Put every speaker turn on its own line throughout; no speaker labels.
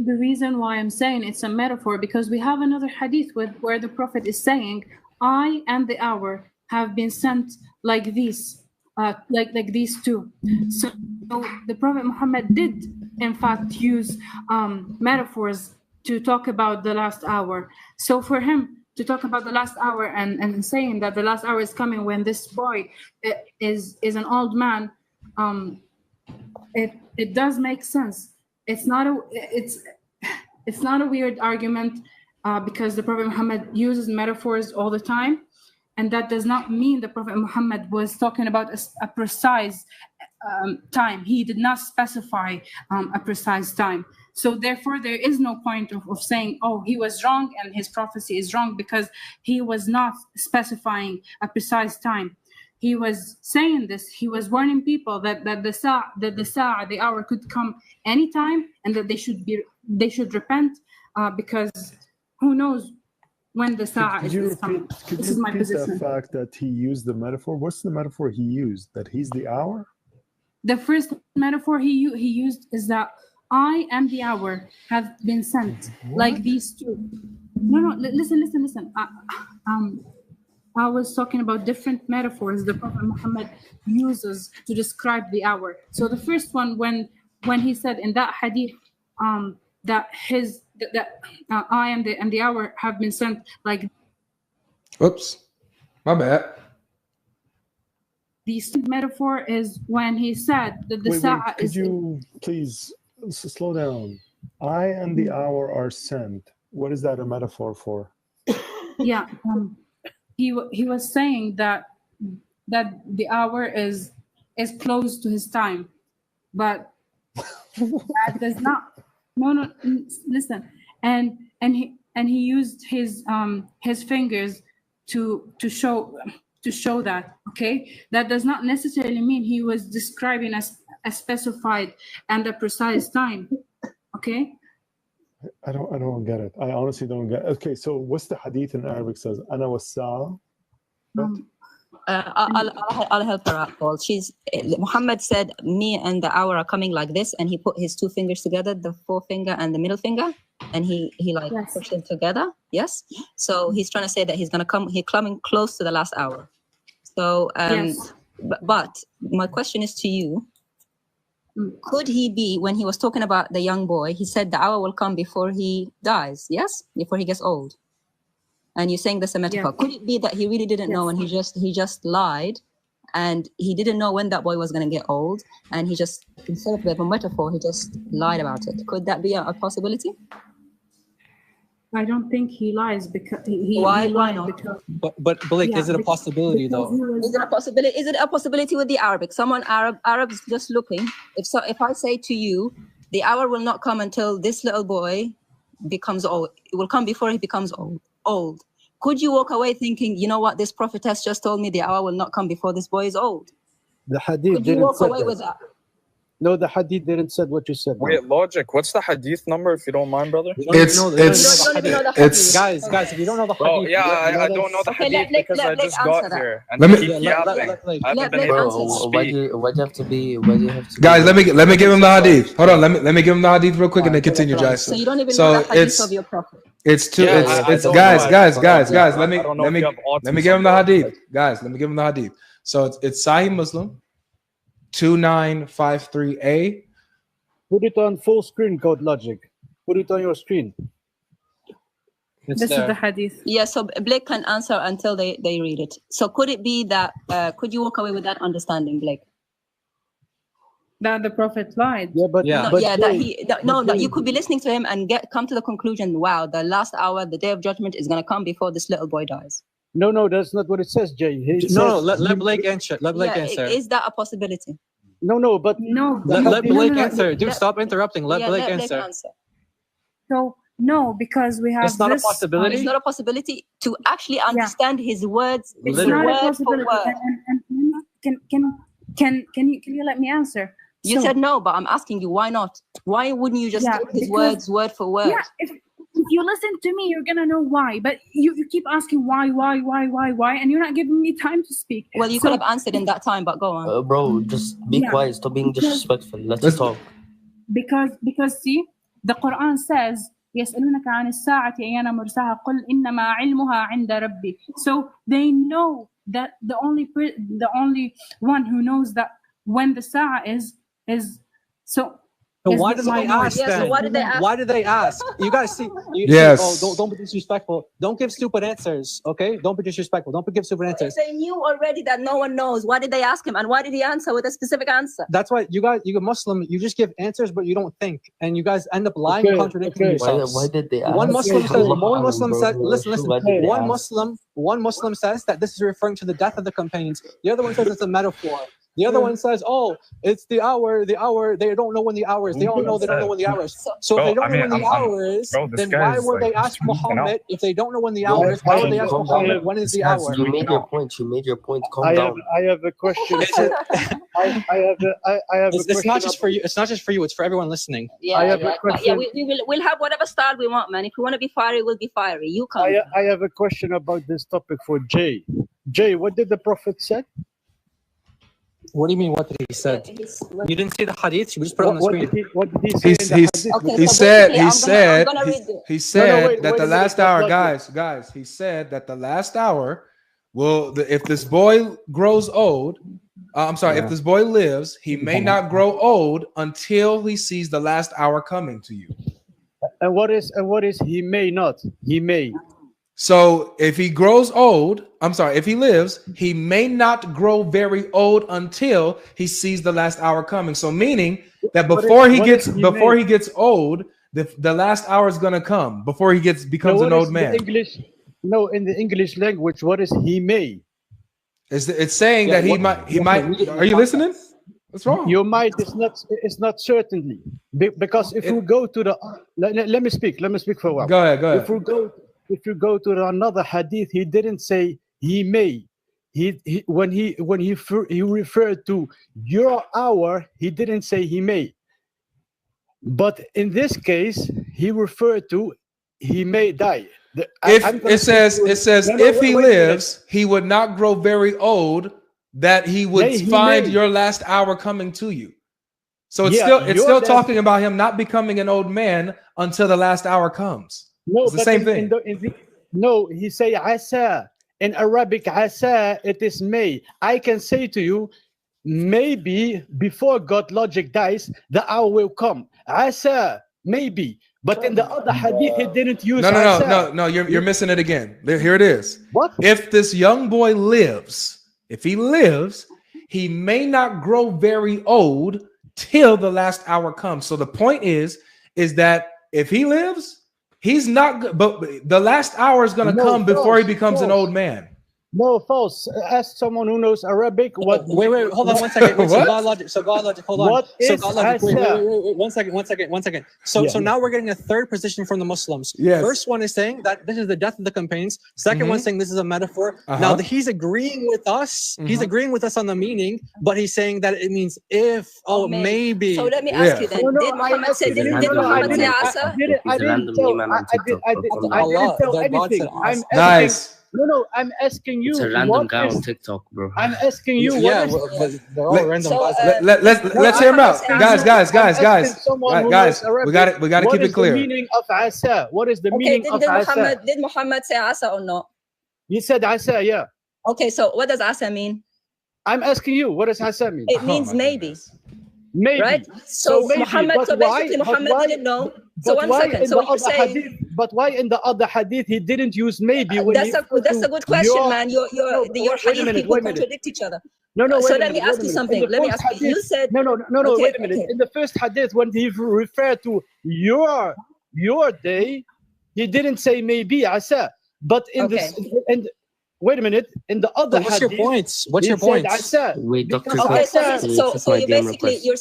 the reason why I'm saying it's a metaphor, because we have another hadith where the Prophet is saying, I and the hour have been sent like these, like these two. So the Prophet Muhammad did, in fact, use metaphors to talk about the last hour. So for him to talk about the last hour and saying that the last hour is coming when this boy is an old man, it does make sense. It's not a weird argument, because the Prophet Muhammad uses metaphors all the time, and that does not mean the Prophet Muhammad was talking about a precise time. He did not specify a precise time. So therefore, there is no point of saying, oh, he was wrong and his prophecy is wrong, because he was not specifying a precise time. He was saying this. He was warning people that the hour could come anytime, and that they should repent, because who knows when the sa'a is coming. This is my position.
The fact that he used the metaphor. What's the metaphor he used? That he's the hour? The
first metaphor he used is that I and the hour have been sent like these two. No, listen. I was talking about different metaphors the Prophet Muhammad uses to describe the hour. So the first one, when he said in that hadith that I and the hour have been sent like.
Oops, my bad.
The metaphor is when he said that the sa'a is.
Could you please slow down? I and the hour are sent. What is that a metaphor for?
Yeah. He was saying that the hour is close to his time, but that does not. No. Listen, and he used his fingers to show that. Okay, that does not necessarily mean he was describing a specified and a precise time. Okay.
I don't get it. I honestly don't get it. Okay, so what's the hadith in Arabic says? Ana was-sa'a.
I'll help her out, Paul. Muhammad said, me and the hour are coming like this, and he put his two fingers together, the forefinger and the middle finger, and he
yes.
pushed them together. Yes. So he's trying to say that he's coming close to the last hour. So
yes.
But my question is to you. Could he be, when he was talking about the young boy, he said the hour will come before he dies, yes? Before he gets old. And you're saying this a metaphor. Yeah. Could it be that he really didn't know, and he just lied, and he didn't know when that boy was going to get old, and he just, instead of a metaphor, he just lied about it? Could that be a possibility?
I don't think he lies because
why not?
Because,
but Blake, is it a possibility though?
Is it a possibility? Is it a possibility with the Arabic? Arab is just looking. If I say to you, the hour will not come until this little boy becomes old. It will come before he becomes old. Could you walk away thinking, you know what, this prophetess just told me the hour will not come before this boy is old?
The hadith
Could you
didn't
walk
say
away
that.
with that?
No, the hadith didn't say what you said.
Wait, Logic, what's the hadith number, if you don't mind, brother?
You don't even know the hadith.
Guys, if you don't know the hadith...
Well, yeah, I don't know the hadith because I just got here. And
let me
Why do you have to be?
Guys, let me give him the hadith. Hold on, let me give him the hadith real quick and then continue, guys.
So you don't even know the hadith of your prophet.
It's two.
Yeah,
it's guys. Let me give him the hadith, guys. Let me give him the hadith. So it's Sahih Muslim 2953A.
Put it on full screen, Code Logic. Put it on your screen.
This is the hadith.
Yeah, so Blake can answer until they read it. So could it be that, could you walk away with that understanding, Blake?
That the prophet lied.
Yeah, but
you could be listening to him and come to the conclusion, wow, the last hour, the day of judgment is going to come before this little boy dies.
No, that's not what it says, Jay.
Let Blake answer. Let Blake answer.
Is that a possibility?
No, but
let Blake answer. Dude, stop interrupting. Let Blake answer.
So no, because we have.
It's not a possibility.
It's not a possibility to actually understand his words.
It's not a possibility. Can you let me answer?
You said no, but I'm asking you, why not? Why wouldn't you just take his words word for word?
Yeah, if you listen to me, you're gonna know why. But you keep asking why, and you're not giving me time to speak.
Well, you could have answered in that time, but go on.
Bro, just be quiet. Stop being disrespectful. Let's talk.
Because see, the Quran says, يسألونك عن الساعة أيان مرساها قل إنما علمها عند ربي. So they know that the only one who knows that when the Sa'a is so.
So why did they ask then?
So why did they ask?
Why did they ask? You guys see?
Yes.
Oh, don't be disrespectful. Don't give stupid answers, okay? Don't be disrespectful. Don't give stupid answers.
If they knew already that no one knows, why did they ask him? And why did he answer with a specific answer?
That's why you Muslim, you just give answers, but you don't think. And you guys end up lying and contradicting yourselves.
Why did they ask?
One Muslim says, listen. One Muslim says that this is referring to the death of the companions. The other one says it's a metaphor. The other one says, "Oh, it's the hour. They don't know when the hour is. They don't know when the hour is. So if they don't know when the hour is, then why would they ask Muhammad if they don't know when the hour is? Why would they ask Muhammad when is the hour?"
You made your point. Calm down.
I have a question. I have a question.
It's not just for you. It's not just for you. It's for everyone listening.
Yeah,
I have a question.
We'll have whatever style we want, man. If we want to be fiery, we'll be fiery. You come.
I have a question about this topic for Jay. Jay, what did the Prophet say?
What do you mean? What did he say? You didn't see the hadith? You just put it on the screen.
What did he say?
He said that the last hour, guys. He said that the last hour will, if this boy grows old, if this boy lives, he may not grow old until he sees the last hour coming to you.
And what is he may not? He may.
So if he grows old, if he lives, he may not grow very old until he sees the last hour coming. So meaning that before he gets old, the last hour is going to come before he becomes an old man.
In the English language, what is he may?
It's saying that he might. Are you listening? What's wrong?
You might. It's not certainly, because if we go to the let me speak for a while.
Go ahead.
If you go to another hadith, he didn't say he may. When he referred to your hour, he didn't say he may. But in this case, he referred to he may die.
It says if he lives, he would not grow very old, that he would find your last hour coming to you. So it's still talking about him not becoming an old man until the last hour comes.
No,
it's the same thing.
No, he say asa. In Arabic, asa, it is may. I can say to you, maybe before God logic dies, the hour will come. Asa, maybe. But in the other hadith, he didn't use asa.
No, you're missing it again. Here it is.
What?
If this young boy lives, he may not grow very old till the last hour comes. So the point is that if he lives, he's not, but the last hour is going to come before he becomes an old man.
No, false. Ask someone who knows Arabic. What?
Wait, hold on 1 second. So God logic, hold on.
What is
wait, 1 second. So now we're getting a third position from the Muslims.
Yes.
First one is saying that this is the death of the companions. Second one saying this is a metaphor. Now he's agreeing with us. He's agreeing with us on the meaning, but he's saying that it means if, maybe.
So let me ask you then. Did Muhammad say asa?
I didn't tell anything.
Nice.
No, I'm asking you.
It's a random guy on TikTok, bro.
I'm asking you.
They're all random guys.
Let's hear him out, guys. We got to keep it clear.
What is the meaning of asa? What is the meaning of asa?
Did Muhammad say asa or not?
He said asa, yeah.
Okay, so what does asa mean?
I'm asking you. What does asa mean?
It means maybe.
Maybe.
Right? So
maybe,
Muhammad. So basically, Muhammad didn't know. So 1 second. So you're saying.
But why in the other hadith he didn't use maybe?
That's a good question, man. Your hadith people contradict each other.
No.
So let me ask you something. Let me ask you. You said
no. Wait a minute. In the first hadith, when he referred to your day, he didn't say maybe asa. But in this and wait a minute. In the other
what's
hadith,
your points? What's your points?
Wait, Dr.
Okay, so you basically you're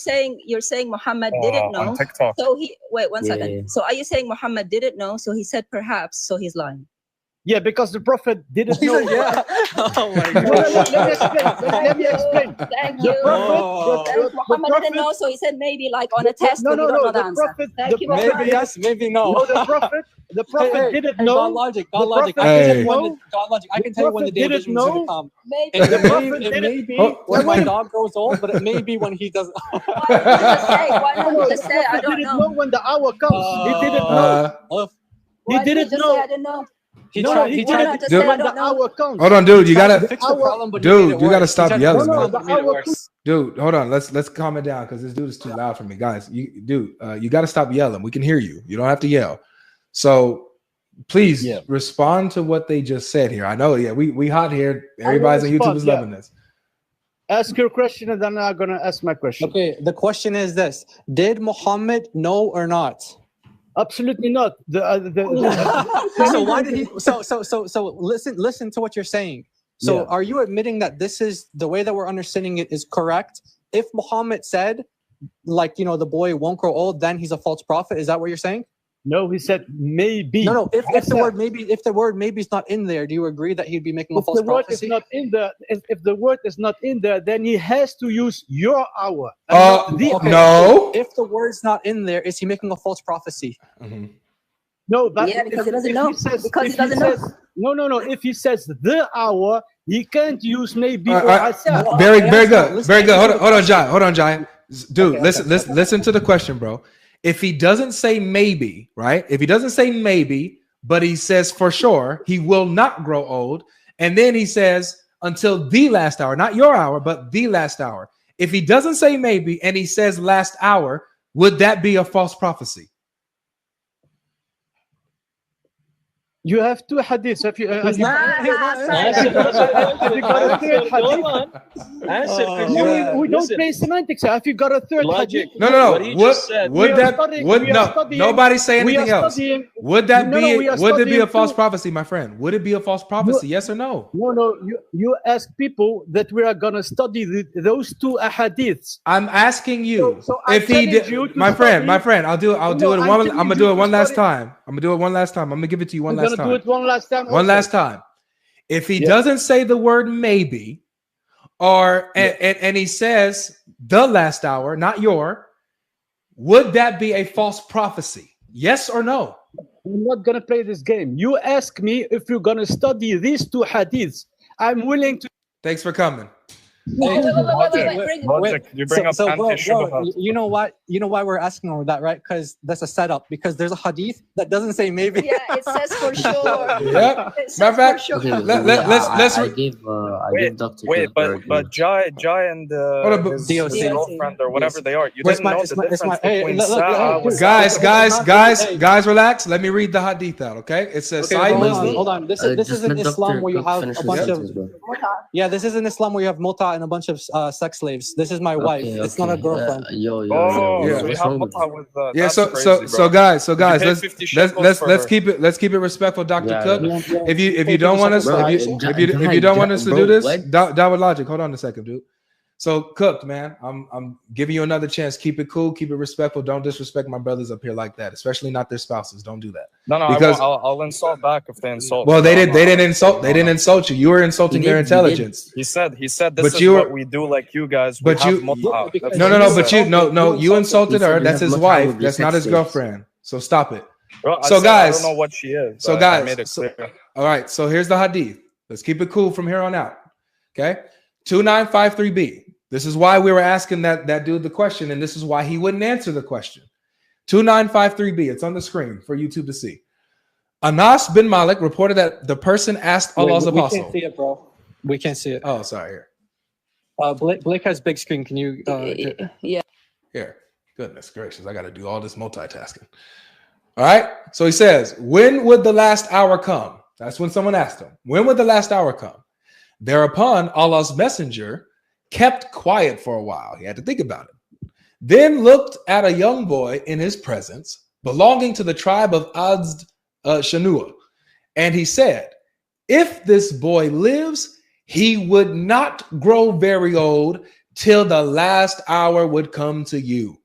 saying Muhammad didn't know. So he 1 second. So are you saying Muhammad didn't know? So he said perhaps. So he's lying.
Yeah, because the Prophet didn't know.
Yeah. Oh my
No,
God.
let me explain. Let me explain.
Thank
The
you.
Oh.
Thanks, Muhammad didn't know, so he said maybe like on a test,
No,
but
no,
you don't
no.
know the
The
answer.
Prophet.
Thank
The
you.
Prophet.
Maybe yes, maybe no.
No, the Prophet. The Prophet didn't know.
God logic.
The
I
Prophet
can tell
didn't
you when
know.
God logic. I
The
can tell you when the
Prophet
day of
didn't
judgment is going to
know.
come.
Maybe.
It,
The
it may
Prophet
it
didn't.
may be
Oh,
when my
wait.
dog grows old, but it may be when he does.
Why not just say? Why
No,
not
no,
just
the
say I
Prophet
don't
didn't
know?
know when the hour comes. He didn't know. He
Why did he
didn't
just say
know.
I didn't know?
He
No,
tried.
he
He
Why
tried.
not
didn't
just
Dude.
say I
when the
don't know?
hour comes.
Hold on, dude.
He
You
tried
gotta,
to fix the problem, but he
dude.
made it
You gotta
worse.
stop
He tried to
yelling,
fix the
No,
man.
no,
problem,
the
but he made it
hour.
worse.
Dude, hold on. Let's calm it down because this dude is too loud for me, guys. You got to stop yelling. We can hear you. You don't have to yell. So please respond to what they just said here. I know, we hot here. Everybody's on YouTube is loving this.
Ask your question and then I'm gonna ask my question.
Okay, the question is this: did Muhammad know or not?
Absolutely not.
So why did he? So listen to what you're saying. So are you admitting that this is the way that we're understanding it is correct? If Muhammad said, like, you know, the boy won't grow old, then he's a false prophet. Is that what you're saying?
No, he said maybe.
No. If the word maybe is not in there, do you agree that he'd be making a false prophecy?
If the word is not in there, then he has to use your hour.
No.
If the word's not in there, is he making a false prophecy?
Mm-hmm.
No, but
because he doesn't know.
No. If he says the hour, he can't use maybe or asa.
Very good. Very good. Hold on, Jai. Dude, listen to the question, bro. If he doesn't say maybe, right? If he doesn't say maybe, but he says for sure he will not grow old, and then he says until the last hour, not your hour, but the last hour. If he doesn't say maybe and he says last hour, would that be a false prophecy?
You have two hadiths. If you got a third hadith, we don't play semantics. If you got a third hadith,
no. Nobody say anything else. Would that be a false prophecy, my friend? Would it be a false prophecy? Yes or no?
No. You ask people that we are gonna study those two hadiths.
I'm asking you.
So
if he did, my friend, I'll do it. I'm gonna do it one last time. I'm gonna give it to you one last time.
Do it one last time.
One last time. If he doesn't say the word maybe, and he says the last hour, not your, would that be a false prophecy? Yes or no?
I'm not gonna play this game. You ask me if you're gonna study these two hadiths. I'm willing to.
Thanks for coming.
Wait.
You bring up
bro, you know why we're asking all that, right? Because that's a setup. Because there's a hadith that doesn't say maybe.
Yeah, it says for sure.
Yep. Matter of fact, let's.
I gave Dr.
But Jai and his girlfriend or whatever they are, you didn't know the difference between
guys, relax. Let me read the hadith out. Okay, it says.
Hold on. This is in Islam where you have a bunch of. Yeah, this is in Islam where you have muta and a bunch of sex slaves. This is my wife. It's not a girlfriend.
So guys, let's keep it respectful, Dr. Cook. If you don't want us to do this, that would logic. Hold on a second, dude. So Cooked, man, I'm giving you another chance. Keep it cool, keep it respectful. Don't disrespect my brothers up here like that, especially not their spouses. Don't do that.
No, because I'll insult back if they insult.
Well, they didn't insult you. You were insulting their intelligence.
He said this is what we do, like you guys.
But you you insulted her. That's his wife. That's not his girlfriend. So stop it. So guys,
I don't know what she is.
So guys, all right. So here's the hadith. Let's keep it cool from here on out. Okay, 2953b. This is why we were asking that dude the question, and this is why he wouldn't answer the question. 2953b. It's on the screen for YouTube to see. Anas bin Malik reported that the person asked Allah's apostle.
We can't see it, bro. We can't see it.
Oh, sorry. Here.
Blake has big screen. Can you?
Yeah.
Here. Goodness gracious, I got to do all this multitasking. All right. So he says, when would the last hour come? That's when someone asked him, when would the last hour come? Thereupon, Allah's messenger kept quiet for a while. He had to think about it. Then looked at a young boy in his presence, belonging to the tribe of Azd Shanua. And he said, if this boy lives, he would not grow very old till the last hour would come to you.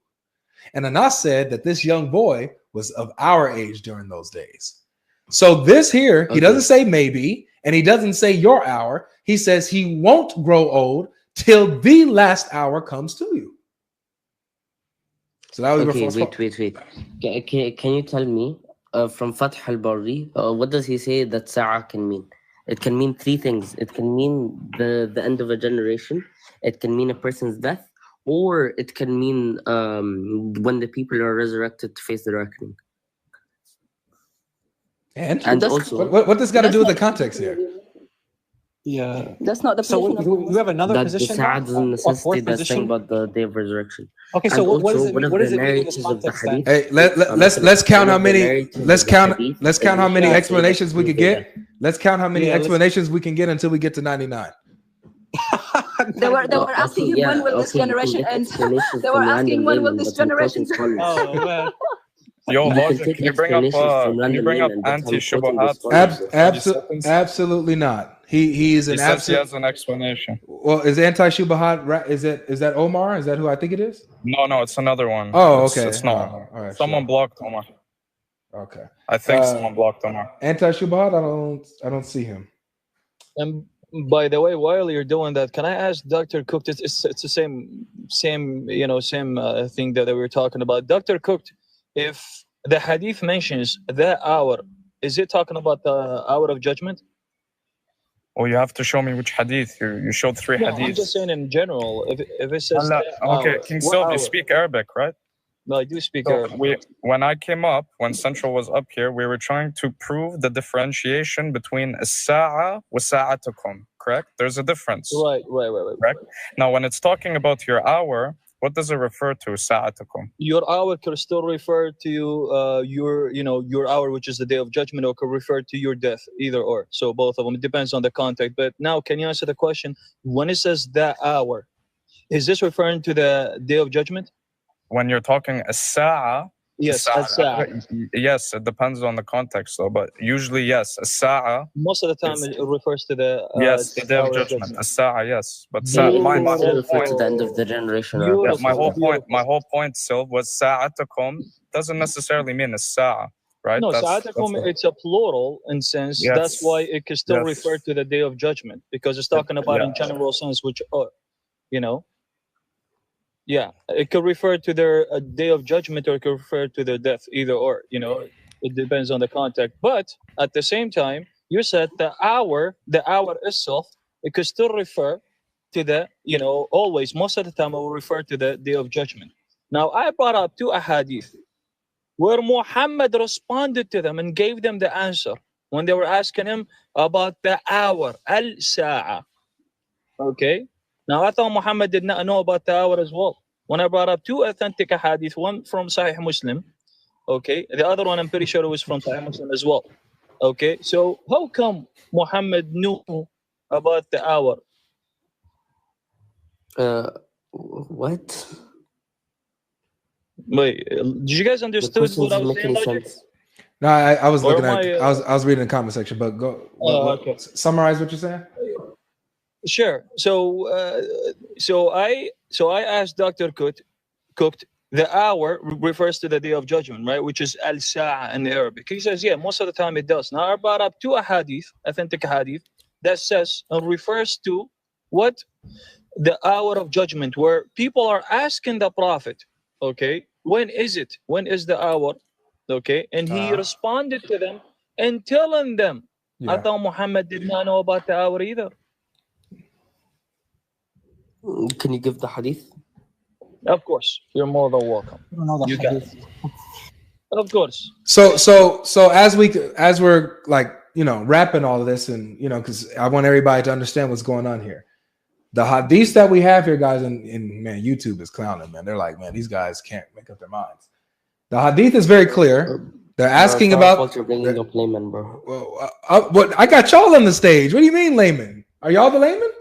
And Anas said that this young boy was of our age during those days. So this here, he doesn't say maybe, and he doesn't say your hour. He says he won't grow old till the last hour comes to you. So that was
wait. Can you tell me from Fath al-Bari, what does he say that Sa'a can mean? It can mean three things. It can mean the end of a generation. It can mean a person's death, or it can mean when the people are resurrected to face the reckoning.
And also, what this got to do with the context here?
Yeah,
that's not the
position. So you have another
that
position.
That doesn't necessitate that thing about the day of resurrection.
Okay, so what does it mean in this context then?
Hey, let's count how many. Let's count how many explanations we could get. Let's count how many explanations we can get until we get to 99.
They were asking him when will this generation end. They were asking when will this generation end.
Oh man.
Yo, Logic, can you bring up anti-shubuhat?
Absolutely not. He is an
absolute. He has an explanation.
Well, is anti-shubuhat? Is that Omar? Is that who I think it is?
No, it's another one.
Oh, okay.
It's not.
All right,
someone blocked Omar.
Okay.
I think someone blocked Omar.
Anti-shubuhat? I don't see him.
And by the way, while you're doing that, can I ask Dr. Cook? It's the same thing that we were talking about. Dr. Cook, if the hadith mentions the hour, is it talking about the hour of judgment?
Well, you have to show me which hadith. You showed three hadiths.
I'm just saying in general. If it says
okay, King Sylvie, speak Arabic, right?
No, I do speak Arabic.
When I came up, when Central was up here, we were trying to prove the differentiation between as-sa'a wa sa'atukum, correct? There's a difference.
Right.
Correct? Now, when it's talking about your hour, what does it refer to, sa'atukum?
Your hour could still refer to your hour, which is the day of judgment, or could refer to your death, either or. So both of them. It depends on the context. But now, can you answer the question? When it says that hour, is this referring to the day of judgment?
When you're talking as-sa'a,
yes, as-sa'a.
Yes, it depends on the context, though. But usually, yes, as-sa'a.
Most of the time, it refers to the
the day of judgment. As-sa'a, yes. But
my whole point to the end of the generation.
My whole point, Sil, was sa'atukum doesn't necessarily mean as-sa'a, right?
No, sa'atukum, it's a plural in sense. Yes. That's why it can still refer to the day of judgment, because it's talking about in general sense, which yeah, it could refer to their day of judgment, or it could refer to their death, either or. It depends on the context. But at the same time, you said the hour itself, it could still refer to the, always, most of the time, it will refer to the day of judgment. Now, I brought up two ahadith where Muhammad responded to them and gave them the answer when they were asking him about the hour, al-sa'a. Okay? Now, I thought Muhammad did not know about the hour as well. When I brought up two authentic hadith, one from Sahih Muslim, okay, the other one I'm pretty sure it was from Sahih Muslim as well. Okay, so how come Muhammad knew about the hour?
What?
Wait, did you guys understand what I was saying?
No, I was looking at. I was reading the comment section, but go.
Okay.
Summarize what you're saying.
Sure. So I asked Dr. Cook, the hour refers to the day of judgment, right? Which is al-sa'a in Arabic. He says, yeah, most of the time it does. Now I brought up two ahadith, authentic hadith, that says and refers to what? The hour of judgment, where people are asking the Prophet, okay, when is it? When is the hour? Okay, and he responded to them and telling them. I thought Muhammad did not know about the hour either.
Can you give the hadith?
Of course, you're more than welcome. You can. Of course.
So as we're like wrapping all of this, and because I want everybody to understand what's going on here. The hadiths that we have here, guys, and man, YouTube is clowning, man. They're like, man, these guys can't make up their minds. The hadith is very clear. They're asking about.
You're bringing up layman, bro.
What? I got y'all on the stage. What do you mean, layman? Are y'all the layman?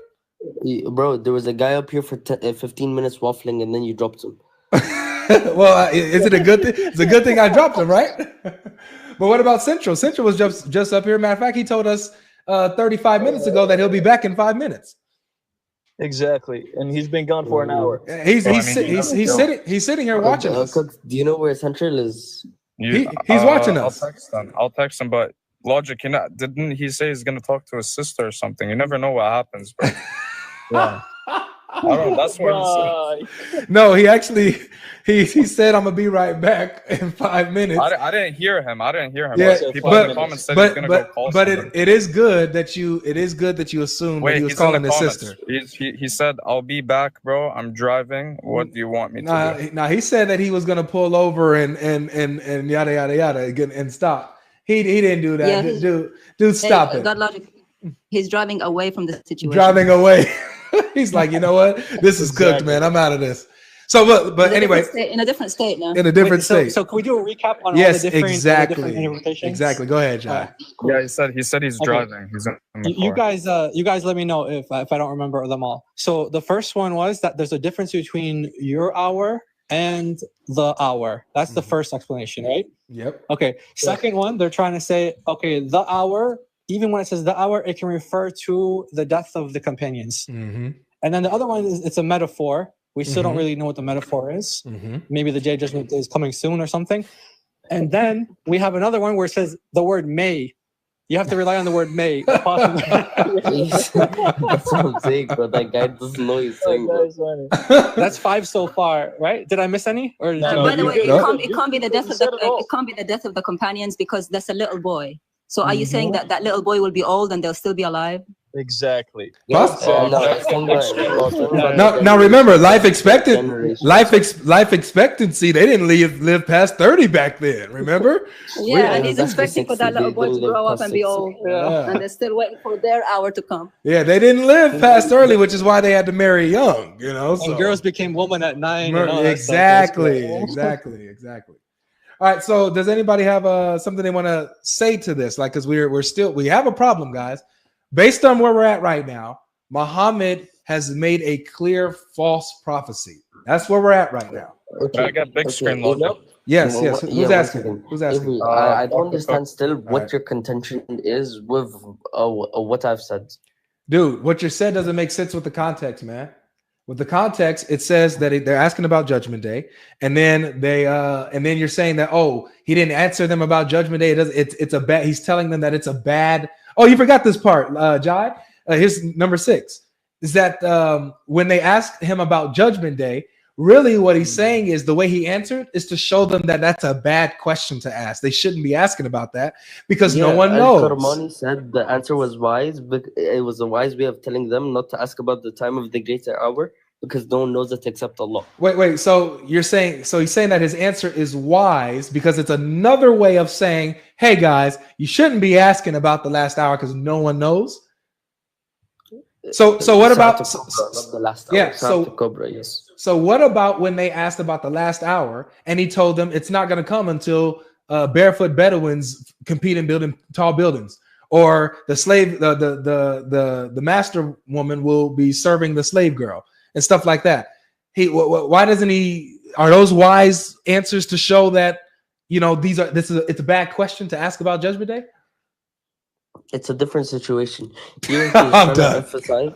Bro, there was a guy up here for 15 minutes waffling, and then you dropped him.
Well, is it a good thing? It's a good thing I dropped him, right? But what about Central? Central was just up here. Matter of fact, he told us 35 minutes ago that he'll be back in 5 minutes.
Exactly, and he's been gone for an hour.
He's sitting here watching us.
Do you know where Central is?
He's watching us.
I'll text him, but logic. Didn't he say he's gonna talk to his sister or something? You never know what happens, bro. Yeah. I don't know. That's what he said.
No, he actually he said, "I'm gonna be right back in 5 minutes."
I didn't hear him.
Yeah,
People in the comments said he's gonna go call someone.
it is good that you assume that he was calling his sister.
He said, "I'll be back, bro. I'm driving. What do you want me to do?"
Now he said that he was gonna pull over and yada yada yada and stop. He didn't do that. Yeah, dude, stop it.
God logic. He's driving away from the situation.
Driving away. He's like, you know what? This is cooked, man. I'm out of this. So, but anyway,
in a different state now.
In a different state.
So can we do a recap on all the different interpretations?
Exactly. Go ahead, Jai.
Cool. Yeah, he said he's driving. He's in the car.
You guys let me know if I don't remember them all. So the first one was that there's a difference between your hour and the hour. That's the first explanation, right?
Yep.
Okay. Second one, they're trying to say, okay, the hour, even when it says the hour, it can refer to the death of the companions.
Mm-hmm.
And then the other one is it's a metaphor. We still don't really know what the metaphor is.
Mm-hmm.
Maybe the day of judgment is coming soon or something. And then we have another one where it says the word may. You have to rely on the word may.
That's what I'm saying, bro. That guy doesn't know he's saying.
That's 5 so far, right? Did I miss any? Or
by the way, it can't be the death of it can't be the death of the companions because that's a little boy. So are you saying that little boy will be old and they'll still be alive?
Exactly.
Now remember, life expectancy. They didn't live past 30 back then. Remember?
Yeah, and he's expecting for that little boy to grow up and be old, and they're still waiting for their hour to come.
Yeah, they didn't live past early, which is why they had to marry young. You know, so.
And girls became women at 9.
Exactly. All right. So, does anybody have something they want to say to this? Like, because we have a problem, guys. Based on where we're at right now, Muhammad has made a clear false prophecy. That's where we're at right now.
I got big screen logic.
Yes. Who's asking?
I don't understand still what your contention is with what I've said.
Dude, what you said doesn't make sense with the context, man. With the context, it says that they're asking about Judgment Day, and then then you're saying that he didn't answer them about Judgment Day. It's a bad. He's telling them that it's a bad. Oh, you forgot this part, Jai. Here's number 6. Is that when they asked him about Judgment Day, really what he's saying is the way he answered is to show them that that's a bad question to ask. They shouldn't be asking about that because no one knows.
Karmani said the answer was wise, but it was a wise way of telling them not to ask about the time of the greater hour because no one knows it except Allah.
Wait. So he's saying that his answer is wise because it's another way of saying, hey guys, you shouldn't be asking about the last hour because no one knows. So what about
the last hour?
Yeah.
Yes.
So what about when they asked about the last hour and he told them it's not going to come until barefoot Bedouins compete in building tall buildings, or the slave, the master woman will be serving the slave girl and stuff like that. Why doesn't he? Are those wise answers to show that it's a bad question to ask about Judgment Day?
It's a different situation. He's
I'm done.
He's trying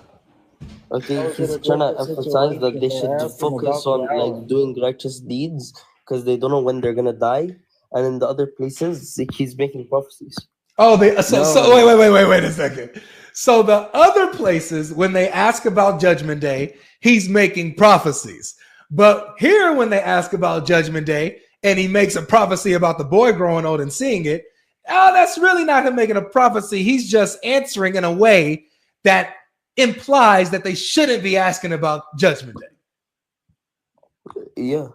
to emphasize that they should focus on doing righteous deeds because they don't know when they're gonna die. And in the other places, he's making prophecies.
Oh, wait a second. So the other places, when they ask about Judgment Day, he's making prophecies. But here, when they ask about Judgment Day, and he makes a prophecy about the boy growing old and seeing it, that's really not him making a prophecy. He's just answering in a way that implies that they shouldn't be asking about Judgment Day.
Yeah.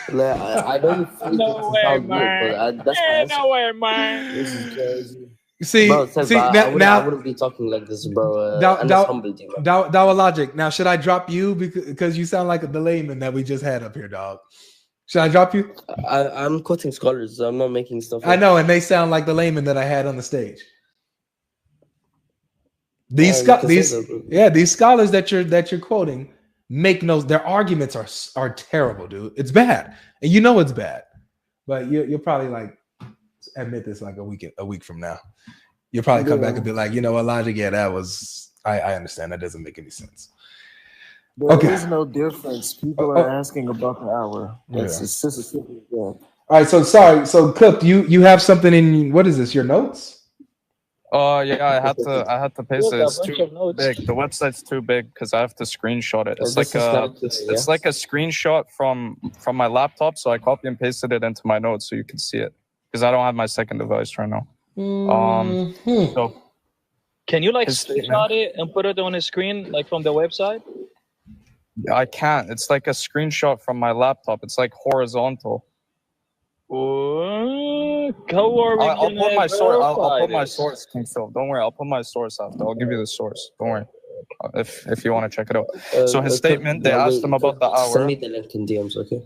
I don't think
no way, man. No way, man.
This is crazy.
See,
I wouldn't be talking like this, bro.
Dawa Logic. Now, should I drop you because you sound like the layman that we just had up here, dog? Should I drop you?
I'm quoting scholars. I'm not making stuff up.
I know, and they sound like the layman that I had on the stage. These scholars that you're quoting make their arguments are terrible, dude. It's bad, and you know it's bad. But you'll probably admit this a week from now. You'll probably come back and be like, you know what, Logic? Yeah, that was. I understand. That doesn't make any sense.
There is no difference. People are asking about the hour. It's just as simple as that.
All right, so sorry. So Cook, you have something in, what is this, your notes?
Oh yeah, I had to paste it.
Look,
It's
a bunch
too
of notes.
big. The website's too big because I have to screenshot it. It's
This
like
is
a
not today,
it's
yeah?
like a screenshot from my laptop, so I copy and pasted it into my notes so you can see it because I don't have my second device right now. So
Can you like
his statement-
screenshot it and put it on a screen like from the website?
I can't. It's like a screenshot from my laptop. It's like horizontal.
How are we
I'll
gonna
put my source. I'll
verify
put my
this?
source, King Phil. Don't worry. I'll put my source after. I'll give you the source. Don't worry. If you want to check it out. So his statement, they asked him about the hour.
Send me the link in DMs, okay?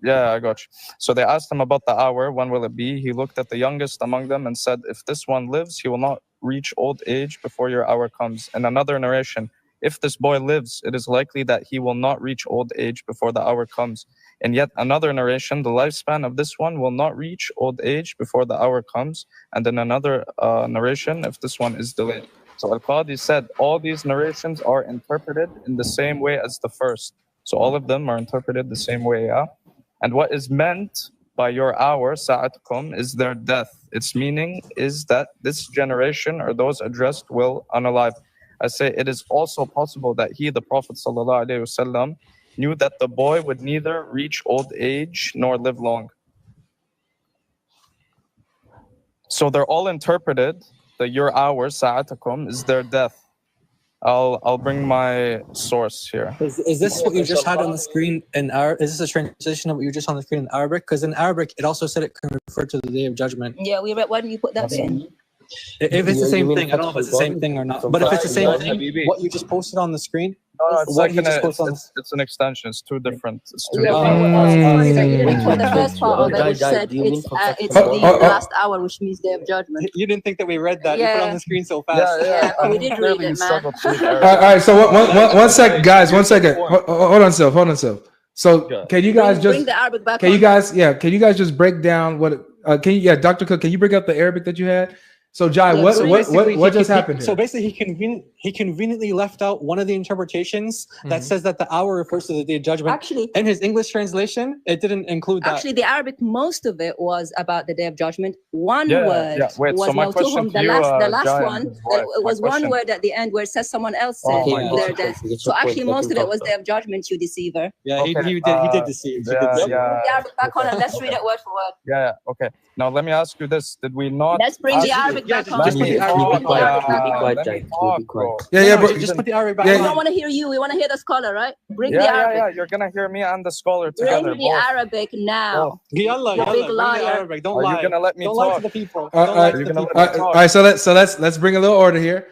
Yeah, I got you. So they asked him about the hour. When will it be? He looked at the youngest among them and said, if this one lives, he will not reach old age before your hour comes. In another narration, if this boy lives, it is likely that he will not reach old age before the hour comes. And yet another narration, the lifespan of this one will not reach old age before the hour comes. And then another narration, if this one is delayed. So Al-Qadi said all these narrations are interpreted in the same way as the first. So all of them are interpreted the same way, yeah? And what is meant by your hour, sa'atukum, is their death. Its meaning is that this generation or those addressed will unalive. I say it is also possible that he, the Prophet ﷺ, knew that the boy would neither reach old age nor live long. So they're all interpreted that your hour, sa'atukum, is their death. I'll bring my source here.
Is this what you just had on the screen in Arabic? Is this a translation of what you just on the screen in Arabic? Because in Arabic, it also said it can refer to the Day of Judgment.
Yeah, we read. Why didn't you put that bit in?
If it's the
You
same
mean
thing, I don't know if it's the same thing or not. But if it's the same thing, what you just posted on the screen,
No, it's
what
like
you just posted on
it's an extension. It's two different. It's two
Yeah,
different.
it's funny that you didn't put the first part of it, which said
Do you mean
it's
from
the last hour, which means Day of Judgment.
You didn't think that we read that. You put it on the screen so fast.
Yeah, but we did read it, man.
All right, so one second, guys. 1 second. Hold on, Self. So can you guys just
bring the Arabic back?
Can you guys just break down what? Can you? Yeah, Dr. Cook, can you bring up the Arabic that you had? So Jai, what just happened here?
So basically, he conveniently left out one of the interpretations that says that the hour refers to the Day of Judgment.
Actually,
in his English translation, it didn't include that.
Actually, the Arabic, most of it was about the Day of Judgment. One word
Wait,
was
so my question
Mawtuhum.
to
The
you,
last
Jai,
one,
is
it was one word at the end where it says someone else said their death. So actually, most of it was Day of Judgment, you deceiver.
Yeah, he did deceive.
Put the Arabic back on and let's read it word for word.
Yeah, okay. Now let me ask you this: did we not?
Let's bring the Arabic back on.
Just put the Arabic back on.
Yeah, but
just put the Arabic back
We
on.
don't want to hear you. We want to hear the scholar, right? Bring the
Yeah,
Arabic.
you're gonna hear me and the scholar
Bring
together.
the Arabic now.
Yalla,
You big
bring the
liar.
Arabic. Don't
Are
lie.
you gonna let me
Don't lie
talk?
to the people.
all
Don't lie to the
You're gonna
people.
let me talk.
right, so let's bring a little order here.